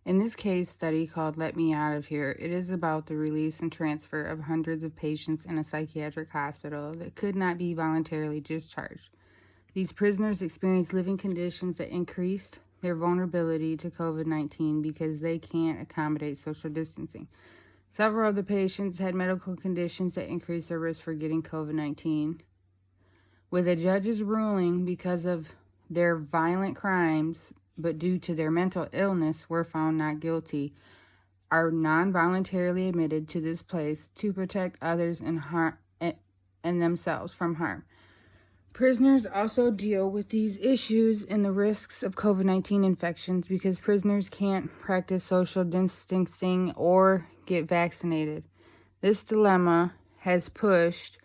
In this case study called Let Me Out of Here, it is about the release and transfer of hundreds of patients in a psychiatric hospital that could not be voluntarily discharged. These prisoners experienced living conditions that increased their vulnerability to COVID-19 because they can't accommodate social distancing. Several of the patients had medical conditions that increased their risk for getting COVID-19. With a judge's ruling, because of their violent crimes, but due to their mental illness, were found not guilty, are non-voluntarily admitted to this place to protect others and themselves from harm. Prisoners also deal with these issues and the risks of COVID-19 infections because prisoners can't practice social distancing or get vaccinated. This dilemma has pushed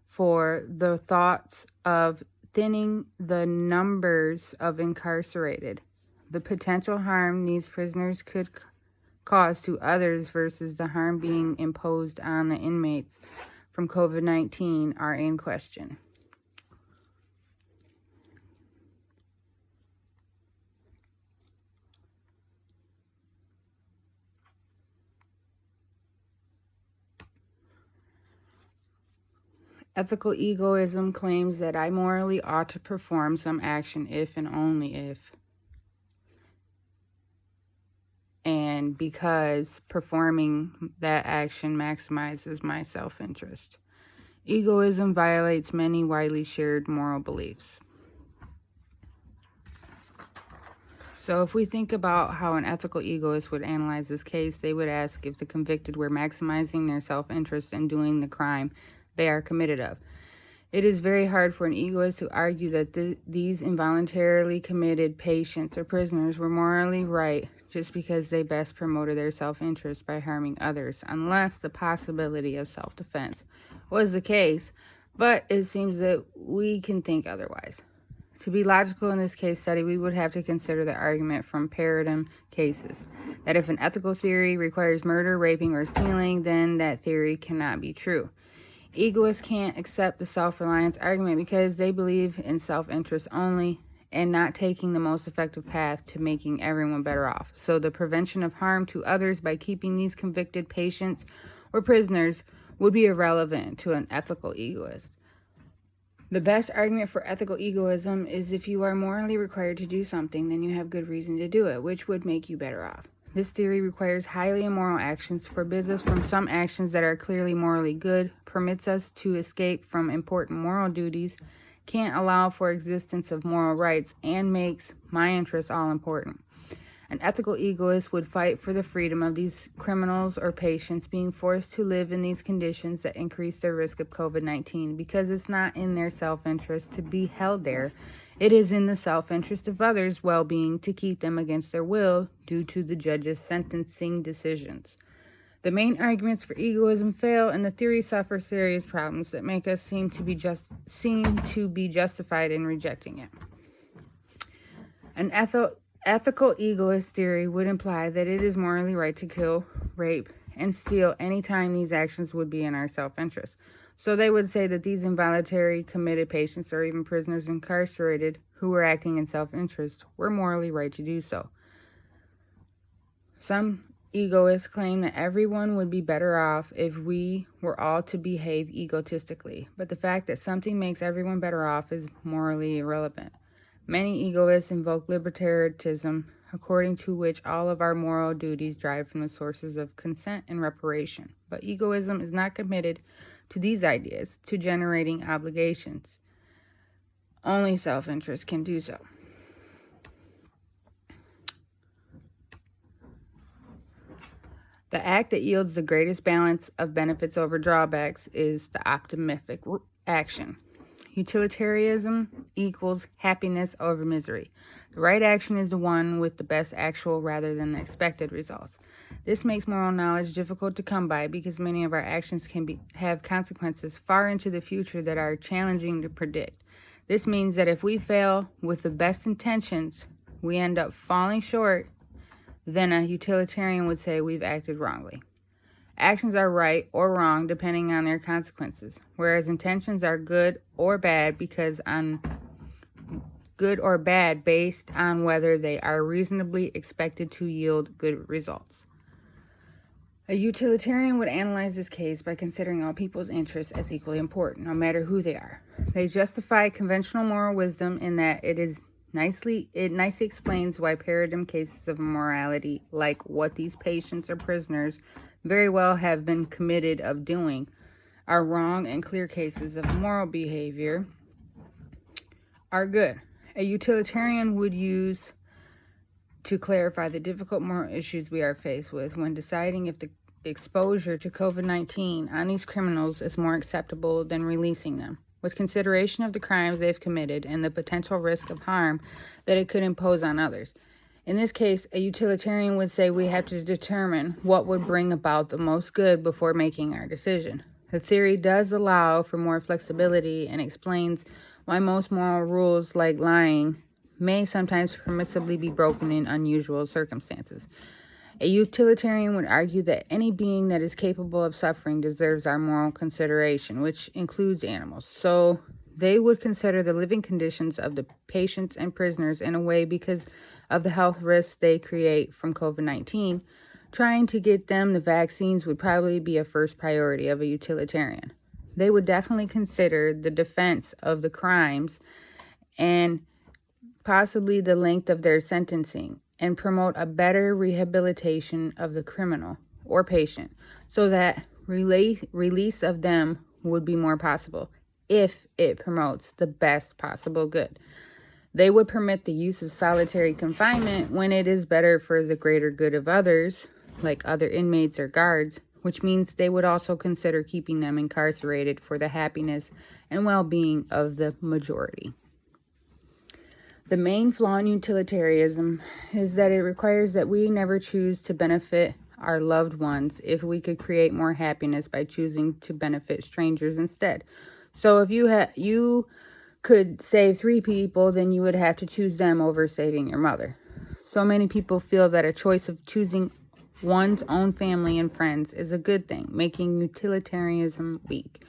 for the thoughts of thinning the numbers of incarcerated, the potential harm these prisoners could cause to others versus the harm being imposed on the inmates from COVID-19 are in question. Ethical egoism claims that I morally ought to perform some action if and only if, and because performing that action maximizes my self-interest. Egoism violates many widely shared moral beliefs. So if we think about how an ethical egoist would analyze this case, they would ask if the convicted were maximizing their self-interest in doing the crime they are committed of. It is very hard for an egoist to argue that these involuntarily committed patients or prisoners were morally right just because they best promoted their self-interest by harming others, unless the possibility of self-defense was the case, but it seems that we can think otherwise. To be logical in this case study, we would have to consider the argument from paradigm cases, that if an ethical theory requires murder, raping, or stealing, then that theory cannot be true. Egoists can't accept the self-reliance argument because they believe in self-interest only and not taking the most effective path to making everyone better off. So the prevention of harm to others by keeping these convicted patients or prisoners would be irrelevant to an ethical egoist. The best argument for ethical egoism is if you are morally required to do something, then you have good reason to do it, which would make you better off. This theory requires highly immoral actions, forbids us from some actions that are clearly morally good, permits us to escape from important moral duties, can't allow for existence of moral rights, and makes my interests all important. An ethical egoist would fight for the freedom of these criminals or patients being forced to live in these conditions that increase their risk of COVID-19 because it's not in their self-interest to be held there. It is in the self-interest of others' well-being to keep them against their will due to the judge's sentencing decisions. The main arguments for egoism fail, and the theory suffers serious problems that make us seem to be justified in rejecting it. An ethical egoist theory would imply that it is morally right to kill, rape, and steal any time these actions would be in our self-interest. So they would say that these involuntary committed patients or even prisoners incarcerated who were acting in self-interest were morally right to do so. Some egoists claim that everyone would be better off if we were all to behave egotistically, but the fact that something makes everyone better off is morally irrelevant. Many egoists invoke libertarianism, according to which all of our moral duties drive from the sources of consent and reparation. But egoism is not committed to these ideas, to generating obligations. Only self-interest can do so. The act that yields the greatest balance of benefits over drawbacks is the optimistic action. Utilitarianism equals happiness over misery. The right action is the one with the best actual rather than the expected results. This makes moral knowledge difficult to come by because many of our actions can have consequences far into the future that are challenging to predict. This means that if we fail with the best intentions, we end up falling short, then a utilitarian would say we've acted wrongly. Actions are right or wrong depending on their consequences, whereas intentions are good or bad good or bad based on whether they are reasonably expected to yield good results. A utilitarian would analyze this case by considering all people's interests as equally important, no matter who they are. They justify conventional moral wisdom in that it nicely explains why paradigm cases of morality, like what these patients or prisoners very well have been committed of doing, are wrong, and clear cases of moral behavior are good. A utilitarian would use to clarify the difficult moral issues we are faced with when deciding if the exposure to COVID-19 on these criminals is more acceptable than releasing them, with consideration of the crimes they've committed and the potential risk of harm that it could impose on others. In this case, a utilitarian would say we have to determine what would bring about the most good before making our decision. The theory does allow for more flexibility and explains why most moral rules, like lying, may sometimes permissibly be broken in unusual circumstances. A utilitarian would argue that any being that is capable of suffering deserves our moral consideration, which includes animals. So they would consider the living conditions of the patients and prisoners in a way because of the health risks they create from COVID-19. Trying to get them the vaccines would probably be a first priority of a utilitarian. They would definitely consider the defense of the crimes and possibly the length of their sentencing, and promote a better rehabilitation of the criminal or patient so that release of them would be more possible if it promotes the best possible good. They would permit the use of solitary confinement when it is better for the greater good of others, like other inmates or guards, which means they would also consider keeping them incarcerated for the happiness and well-being of the majority. The main flaw in utilitarianism is that it requires that we never choose to benefit our loved ones if we could create more happiness by choosing to benefit strangers instead. So if you could save 3 people, then you would have to choose them over saving your mother. So many people feel that a choice of choosing one's own family and friends is a good thing, making utilitarianism weak.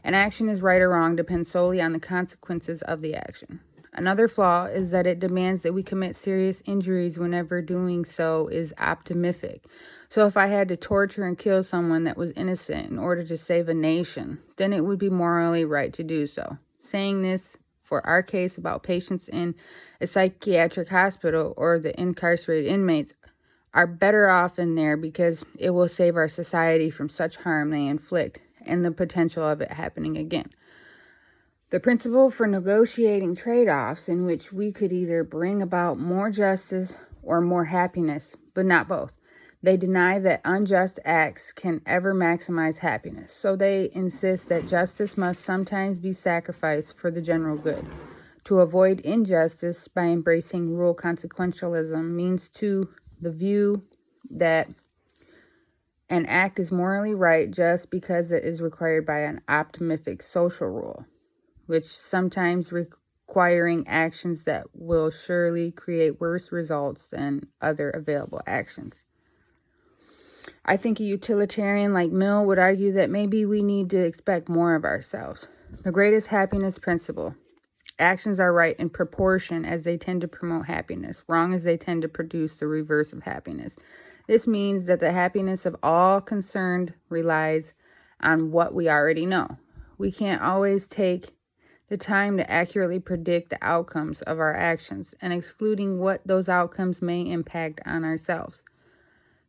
An action is right or wrong depends solely on the consequences of the action. Another flaw is that it demands that we commit serious injuries whenever doing so is optimistic. So if I had to torture and kill someone that was innocent in order to save a nation, then it would be morally right to do so. Saying this for our case about patients in a psychiatric hospital or the incarcerated inmates are better off in there because it will save our society from such harm they inflict and the potential of it happening again. The principle for negotiating trade-offs in which we could either bring about more justice or more happiness, but not both. They deny that unjust acts can ever maximize happiness, so they insist that justice must sometimes be sacrificed for the general good. To avoid injustice by embracing rule consequentialism means to the view that an act is morally right just because it is required by an optimistic social rule, which sometimes requiring actions that will surely create worse results than other available actions. I think a utilitarian like Mill would argue that maybe we need to expect more of ourselves. The greatest happiness principle. Actions are right in proportion as they tend to promote happiness, wrong as they tend to produce the reverse of happiness. This means that the happiness of all concerned relies on what we already know. We can't always take the time to accurately predict the outcomes of our actions and excluding what those outcomes may impact on ourselves.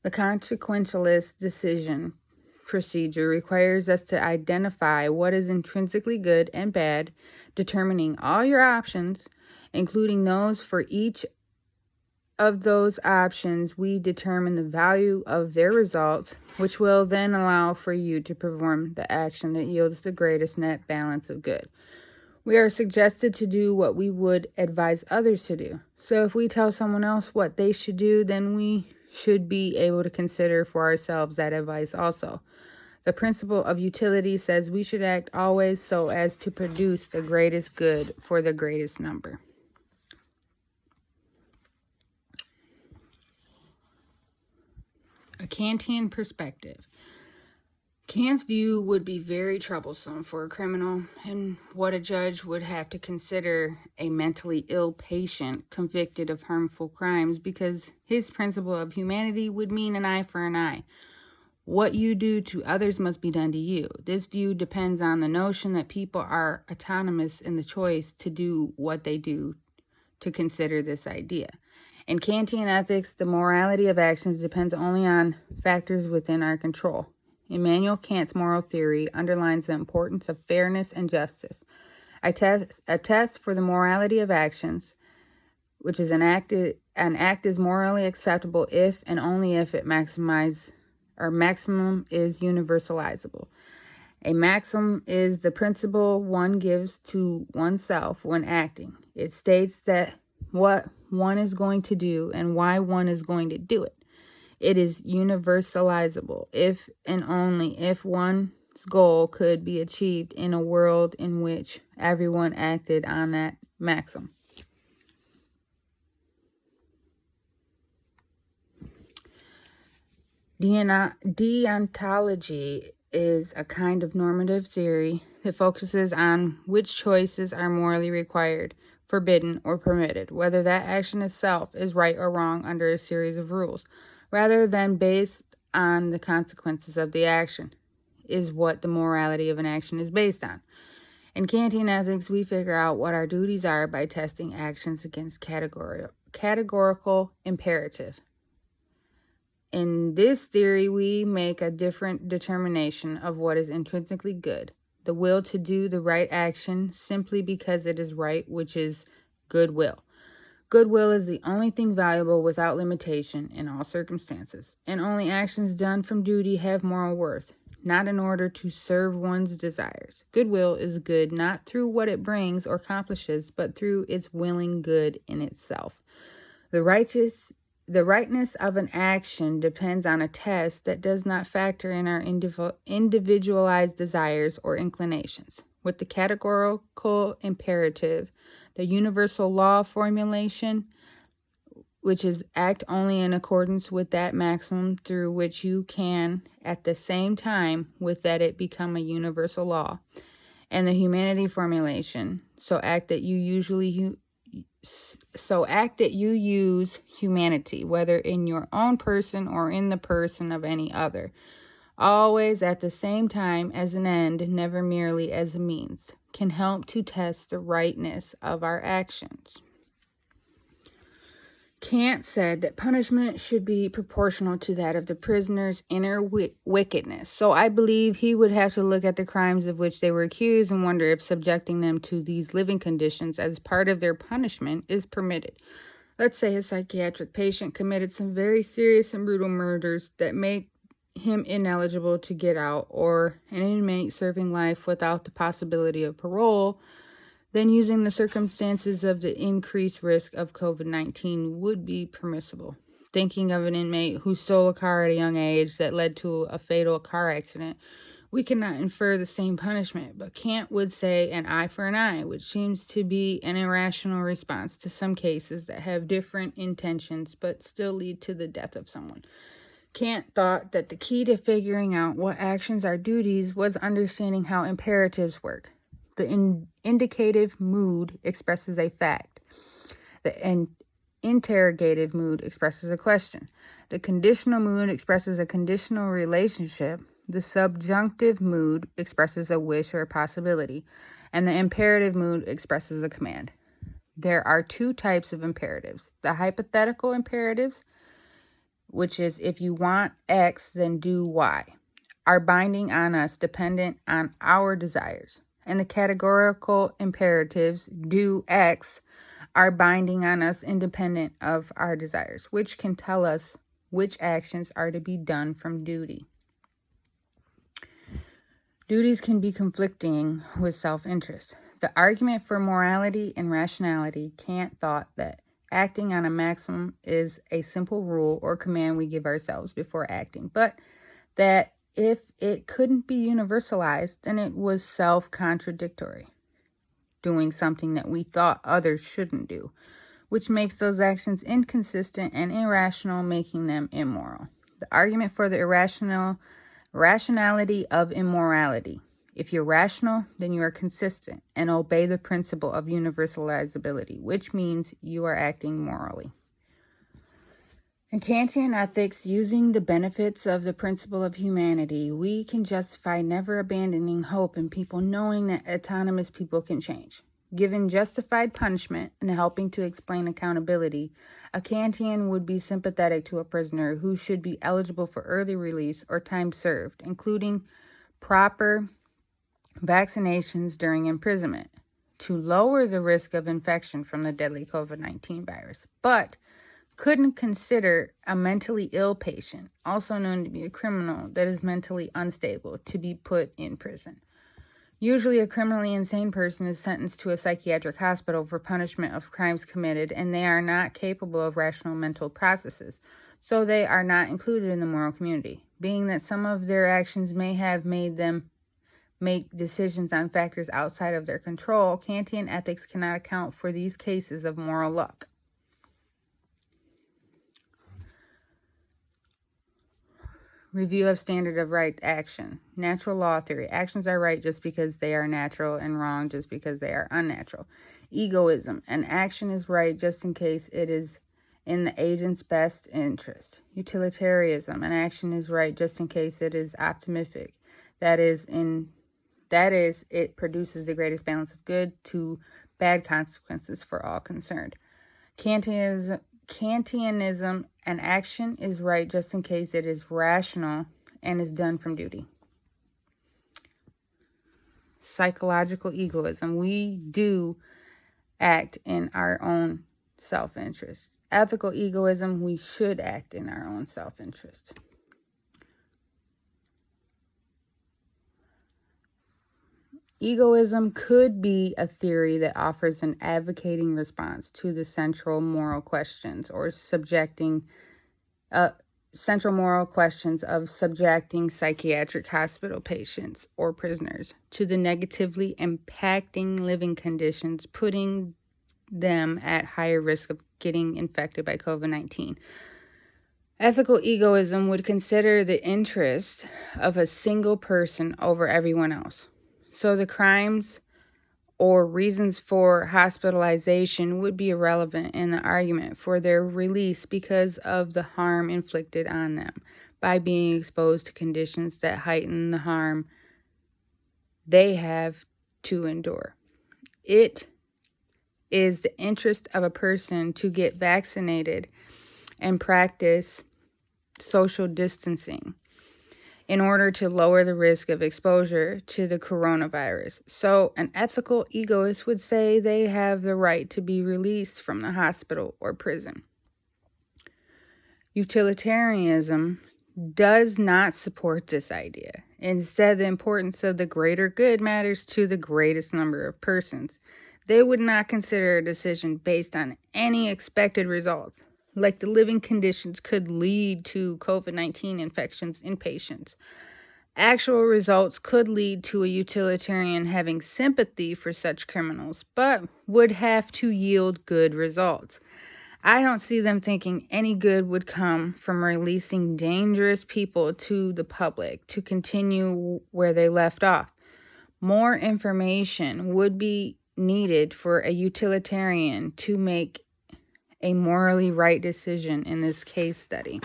The consequentialist decision procedure requires us to identify what is intrinsically good and bad, determining all your options, including those for each of those options. We determine the value of their results, which will then allow for you to perform the action that yields the greatest net balance of good. We are suggested to do what we would advise others to do. So if we tell someone else what they should do, then we should be able to consider for ourselves that advice also. The principle of utility says we should act always so as to produce the greatest good for the greatest number. A Kantian perspective. Kant's view would be very troublesome for a criminal, and what a judge would have to consider a mentally ill patient convicted of harmful crimes, because his principle of humanity would mean an eye for an eye. What you do to others must be done to you. This view depends on the notion that people are autonomous in the choice to do what they do, to consider this idea. In Kantian ethics, the morality of actions depends only on factors within our control. Immanuel Kant's moral theory underlines the importance of fairness and justice. A test for the morality of actions, which is an act is morally acceptable if and only if it maximum is universalizable. A maxim is the principle one gives to oneself when acting. It states that what one is going to do and why one is going to do it. It is universalizable if and only if one's goal could be achieved in a world in which everyone acted on that maxim. Deontology is a kind of normative theory that focuses on which choices are morally required, forbidden, or permitted, whether that action itself is right or wrong under a series of rules, rather than based on the consequences of the action, is what the morality of an action is based on. In Kantian ethics, we figure out what our duties are by testing actions against categorical imperative. In this theory, we make a different determination of what is intrinsically good, the will to do the right action simply because it is right, which is goodwill. Goodwill is the only thing valuable without limitation in all circumstances, and only actions done from duty have moral worth, not in order to serve one's desires. Goodwill is good not through what it brings or accomplishes, but through its willing good in itself. The rightness of an action depends on a test that does not factor in our individualized desires or inclinations. With the categorical imperative, the universal law formulation, which is act only in accordance with that maximum through which you can, at the same time with that it become a universal law, and the humanity formulation, so act that you use humanity, whether in your own person or in the person of any other, always at the same time as an end, never merely as a means, can help to test the rightness of our actions. Kant said that punishment should be proportional to that of the prisoner's inner wickedness. So I believe he would have to look at the crimes of which they were accused and wonder if subjecting them to these living conditions as part of their punishment is permitted. Let's say a psychiatric patient committed some very serious and brutal murders that make him ineligible to get out, or an inmate serving life without the possibility of parole. Then using the circumstances of the increased risk of COVID-19 would be permissible. Thinking of an inmate who stole a car at a young age that led to a fatal car accident, we cannot infer the same punishment, but Kant would say an eye for an eye, which seems to be an irrational response to some cases that have different intentions but still lead to the death of someone. Kant thought that the key to figuring out what actions are duties was understanding how imperatives work. The indicative mood expresses a fact. The interrogative mood expresses a question. The conditional mood expresses a conditional relationship. The subjunctive mood expresses a wish or a possibility. And the imperative mood expresses a command. There are two types of imperatives. The hypothetical imperatives, which is if you want X, then do Y, are binding on us, dependent on our desires. And the categorical imperatives, do X, are binding on us independent of our desires, which can tell us which actions are to be done from duty. Duties can be conflicting with self-interest. The argument for morality and rationality, Kant thought that acting on a maximum is a simple rule or command we give ourselves before acting, but that if it couldn't be universalized, then it was self-contradictory, doing something that we thought others shouldn't do, which makes those actions inconsistent and irrational, making them immoral. The argument for the Rationality of immorality. If you're rational, then you are consistent and obey the principle of universalizability, which means you are acting morally. In Kantian ethics, using the benefits of the principle of humanity, we can justify never abandoning hope in people, knowing that autonomous people can change. Given justified punishment and helping to explain accountability, a Kantian would be sympathetic to a prisoner who should be eligible for early release or time served, including proper vaccinations during imprisonment to lower the risk of infection from the deadly COVID-19 virus, but couldn't consider a mentally ill patient, also known to be a criminal that is mentally unstable, to be put in prison. Usually, a criminally insane person is sentenced to a psychiatric hospital for punishment of crimes committed, and they are not capable of rational mental processes, so they are not included in the moral community. Being that some of their actions may have made them make decisions on factors outside of their control, Kantian ethics cannot account for these cases of moral luck. Review of standard of right action. Natural law theory. Actions are right just because they are natural and wrong just because they are unnatural. Egoism. An action is right just in case it is in the agent's best interest. Utilitarianism. An action is right just in case it is optimistic. That is, it produces the greatest balance of good to bad consequences for all concerned. Kantianism, an action is right just in case it is rational and is done from duty. Psychological egoism. We do act in our own self-interest. Ethical egoism. We should act in our own self-interest. Egoism could be a theory that offers an advocating response to the central moral questions or subjecting psychiatric hospital patients or prisoners to the negatively impacting living conditions, putting them at higher risk of getting infected by COVID-19. Ethical egoism would consider the interest of a single person over everyone else. So the crimes or reasons for hospitalization would be irrelevant in the argument for their release because of the harm inflicted on them by being exposed to conditions that heighten the harm they have to endure. It is the interest of a person to get vaccinated and practice social distancing in order to lower the risk of exposure to the coronavirus. So an ethical egoist would say they have the right to be released from the hospital or prison. Utilitarianism does not support this idea. Instead, the importance of the greater good matters to the greatest number of persons. They would not consider a decision based on any expected results, like the living conditions could lead to COVID-19 infections in patients. Actual results could lead to a utilitarian having sympathy for such criminals, but would have to yield good results. I don't see them thinking any good would come from releasing dangerous people to the public to continue where they left off. More information would be needed for a utilitarian to make a morally right decision in this case study.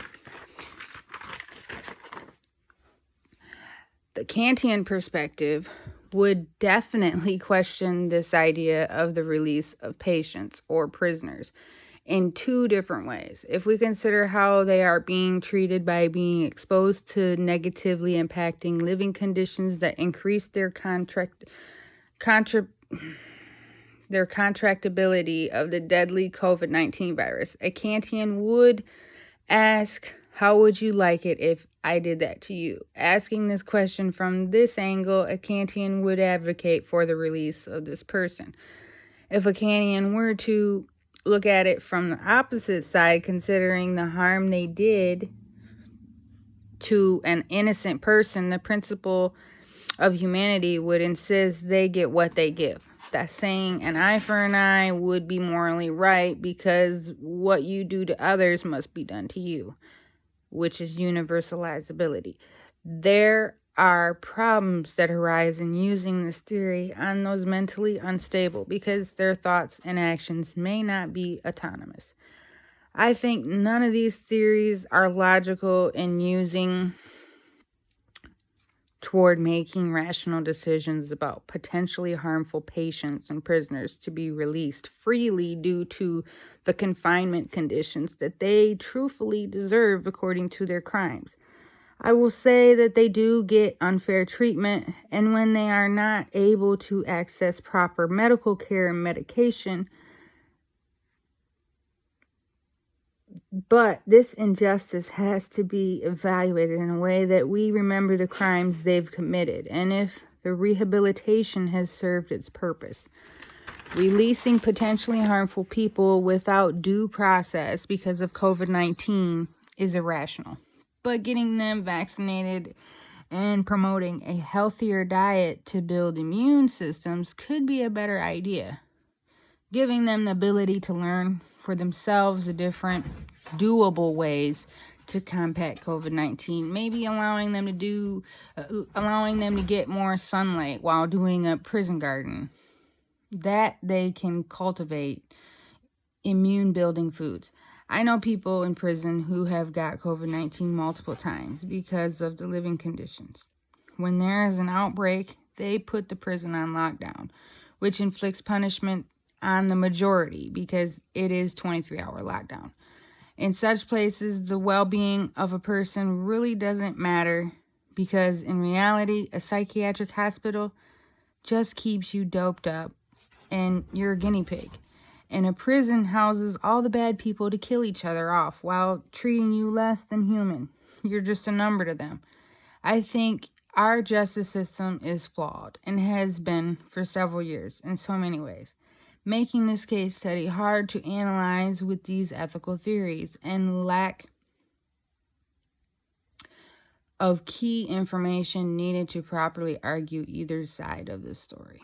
The Kantian perspective would definitely question this idea of the release of patients or prisoners in two different ways. If we consider how they are being treated by being exposed to negatively impacting living conditions that increase their contractability of the deadly COVID-19 virus, a Kantian would ask, how would you like it if I did that to you? Asking this question from this angle, a Kantian would advocate for the release of this person. If a Kantian were to look at it from the opposite side, considering the harm they did to an innocent person, the principle of humanity would insist they get what they give. That saying, an eye for an eye, would be morally right because what you do to others must be done to you, which is universalizability. There are problems that arise in using this theory on those mentally unstable because their thoughts and actions may not be autonomous. I think none of these theories are logical in using toward making rational decisions about potentially harmful patients and prisoners to be released freely due to the confinement conditions that they truthfully deserve according to their crimes. I will say that they do get unfair treatment, and when they are not able to access proper medical care and medication, but this injustice has to be evaluated in a way that we remember the crimes they've committed, and if the rehabilitation has served its purpose. Releasing potentially harmful people without due process because of COVID-19 is irrational. But getting them vaccinated and promoting a healthier diet to build immune systems could be a better idea. Giving them the ability to learn for themselves the different doable ways to combat COVID-19, maybe allowing them to get more sunlight while doing a prison garden, that they can cultivate immune building foods. I know people in prison who have got COVID-19 multiple times because of the living conditions. When there is an outbreak, they put the prison on lockdown, which inflicts punishment on the majority because it is 23-hour lockdown. In such places, the well-being of a person really doesn't matter because in reality, a psychiatric hospital just keeps you doped up and you're a guinea pig. And a prison houses all the bad people to kill each other off while treating you less than human. You're just a number to them. I think our justice system is flawed and has been for several years in so many ways, making this case study hard to analyze with these ethical theories and lack of key information needed to properly argue either side of the story.